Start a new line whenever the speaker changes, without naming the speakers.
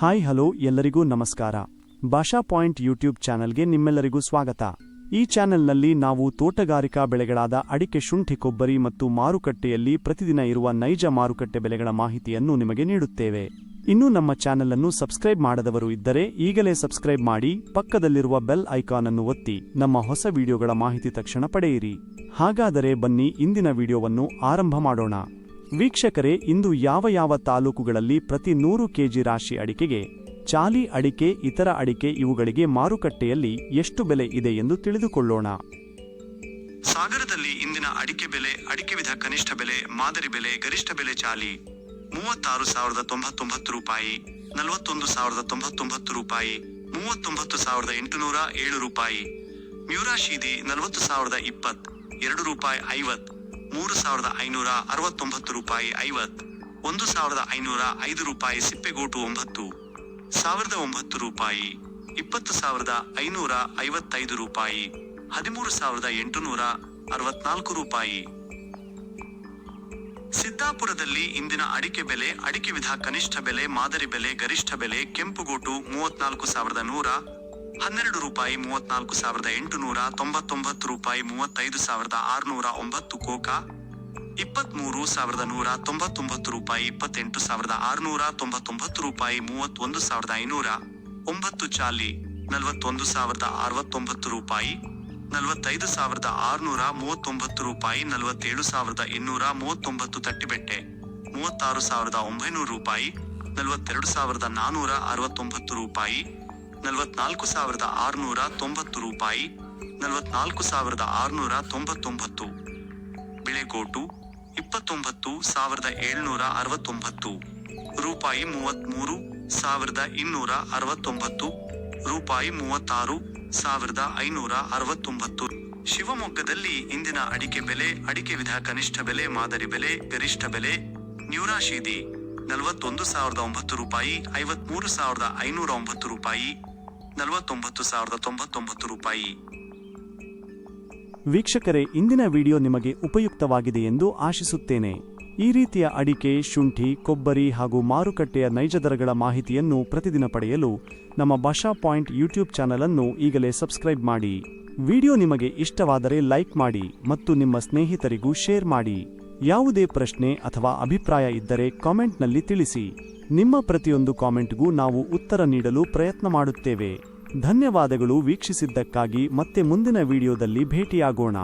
Hi hello ಎಲ್ಲರಿಗೂ ನಮಸ್ಕಾರ. ಭಾಷಾ ಪಾಯಿಂಟ್ ಯೂಟ್ಯೂಬ್ ಚಾನೆಲ್ಗೆ ನಿಮ್ಮೆಲ್ಲರಿಗೂ ಸ್ವಾಗತ. ಈ ಚಾನೆಲ್ನಲ್ಲಿ ನಾವು ತೋಟಗಾರಿಕಾ ಬೆಳೆಗಳಾದ ಅಡಿಕೆ, ಶುಂಠಿ, ಕೊಬ್ಬರಿ ಮತ್ತು ಮಾರುಕಟ್ಟೆಯಲ್ಲಿ ಪ್ರತಿದಿನ ಇರುವ ನೈಜ ಮಾರುಕಟ್ಟೆ ಬೆಲೆಗಳ ಮಾಹಿತಿಯನ್ನು ನಿಮಗೆ ನೀಡುತ್ತೇವೆ. ಇನ್ನೂ ನಮ್ಮ ಚಾನೆಲ್ ಅನ್ನು ಸಬ್ಸ್ಕ್ರೈಬ್ ಮಾಡದವರು ಇದ್ದರೆ ಈಗಲೇ ಸಬ್ಸ್ಕ್ರೈಬ್ ಮಾಡಿ, ಪಕ್ಕದಲ್ಲಿರುವ ಬೆಲ್ ಐಕಾನ್ ಅನ್ನು ಒತ್ತಿ ನಮ್ಮ ಹೊಸ ವಿಡಿಯೋಗಳ ಮಾಹಿತಿ ತಕ್ಷಣ ಪಡೆಯಿರಿ. ಹಾಗಾದರೆ ಬನ್ನಿ ಇಂದಿನ ವಿಡಿಯೋವನ್ನು ಆರಂಭ ಮಾಡೋಣ. ವೀಕ್ಷಕರೇ, ಇಂದು ಯಾವ ತಾಲೂಕುಗಳಲ್ಲಿ ಪ್ರತಿ 100 ಕೆಜಿ ರಾಶಿ ಅಡಿಕೆಗೆ, ಚಾಲಿ ಅಡಿಕೆ, ಇತರ ಅಡಿಕೆ ಇವುಗಳಿಗೆ ಮಾರುಕಟ್ಟೆಯಲ್ಲಿ ಎಷ್ಟು ಬೆಲೆ ಇದೆ ಎಂದು ತಿಳಿದುಕೊಳ್ಳೋಣ.
ಸಾಗರದಲ್ಲಿ ಇಂದಿನ ಅಡಿಕೆ ಬೆಲೆ, ಅಡಿಕೆ ವಿಧ ಕನಿಷ್ಠ ಬೆಲೆ, ಮಾದರಿ ಬೆಲೆ, ಗರಿಷ್ಠ ಬೆಲೆ ಚಾಲಿ 36,099 ರೂಪಾಯಿ, 41,099 ರೂಪಾಯಿ, 39,807 ರೂಪಾಯಿ. ಮ್ಯೂರಾಶೀದಿ 40,020, 2 ರೂಪಾಯಿ 50, 3,569 ರೂಪಾಯಿ 50, 1,505 ರೂಪಾಯಿ. ಸಿಪ್ಪೆಗೋಟು 9,009 ರೂಪಾಯಿ, 20,555 ರೂಪಾಯಿ, 13,864 ರೂಪಾಯಿ. ಸಿದ್ದಾಪುರದಲ್ಲಿ ಇಂದಿನ ಅಡಿಕೆ ಬೆಲೆ, ಅಡಿಕೆ ವಿಧ ಕನಿಷ್ಠ ಬೆಲೆ, ಮಾದರಿ ಬೆಲೆ, ಗರಿಷ್ಠ ಬೆಲೆ. ಕೆಂಪುಗೋಟು 34,100, 12 ರೂಪಾಯಿ, 34,899 ರೂಪಾಯಿ, 35,609. ಕೋಕಾ 23,199 ರೂಪಾಯಿ, 28,699 ರೂಪಾಯಿ, 31,509. ಚಾಲಿ 41,069 ರೂಪಾಯಿ, 45,639 ರೂಪಾಯಿ, 47,839. ತಟ್ಟಿಬೆಟ್ಟೆ 36,900 ರೂಪಾಯಿ, 42,469 ರೂಪಾಯಿ, 44,690 ರೂಪಾಯಿ, 44,699. ಬಿಳೆಗೋಟು 29,769 ರೂಪಾಯಿ, 33,269 ರೂಪಾಯಿ, 36,569. ಶಿವಮೊಗ್ಗದಲ್ಲಿ ಇಂದಿನ ಅಡಿಕೆ ಬೆಲೆ, ಅಡಿಕೆ ವಿಧ ಕನಿಷ್ಠ ಬೆಲೆ, ಮಾದರಿ ಬೆಲೆ, ಗರಿಷ್ಠ ಬೆಲೆ. ನ್ಯೂರಾಶೀದಿ 41,009 ರೂಪಾಯಿ, 53,509 ರೂಪಾಯಿ, 49,099 ರೂಪಾಯಿ.
ವೀಕ್ಷಕರೇ, ಇಂದಿನ ವಿಡಿಯೋ ನಿಮಗೆ ಉಪಯುಕ್ತವಾಗಿದೆ ಎಂದು ಆಶಿಸುತ್ತೇನೆ. ಈ ರೀತಿಯ ಅಡಿಕೆ, ಶುಂಠಿ, ಕೊಬ್ಬರಿ ಹಾಗೂ ಮಾರುಕಟ್ಟೆಯ ನೈಜ ದರಗಳ ಮಾಹಿತಿಯನ್ನು ಪ್ರತಿದಿನ ಪಡೆಯಲು ನಮ್ಮ ಭಾಷಾ ಪಾಯಿಂಟ್ ಯೂಟ್ಯೂಬ್ ಚಾನೆಲ್ ಅನ್ನು ಈಗಲೇ ಸಬ್ಸ್ಕ್ರೈಬ್ ಮಾಡಿ. ವಿಡಿಯೋ ನಿಮಗೆ ಇಷ್ಟವಾದರೆ ಲೈಕ್ ಮಾಡಿ ಮತ್ತು ನಿಮ್ಮ ಸ್ನೇಹಿತರಿಗೂ ಶೇರ್ ಮಾಡಿ. ಯಾವುದೇ ಪ್ರಶ್ನೆ ಅಥವಾ ಅಭಿಪ್ರಾಯ ಇದ್ದರೆ ಕಾಮೆಂಟ್ನಲ್ಲಿ ತಿಳಿಸಿ. ನಿಮ್ಮ ಪ್ರತಿಯೊಂದು ಕಾಮೆಂಟ್ಗೂ ನಾವು ಉತ್ತರ ನೀಡಲು ಪ್ರಯತ್ನ ಮಾಡುತ್ತೇವೆ. ಧನ್ಯವಾದಗಳು ವೀಕ್ಷಿಸಿದ್ದಕ್ಕಾಗಿ. ಮತ್ತೆ ಮುಂದಿನ ವಿಡಿಯೋದಲ್ಲಿ ಭೇಟಿಯಾಗೋಣ.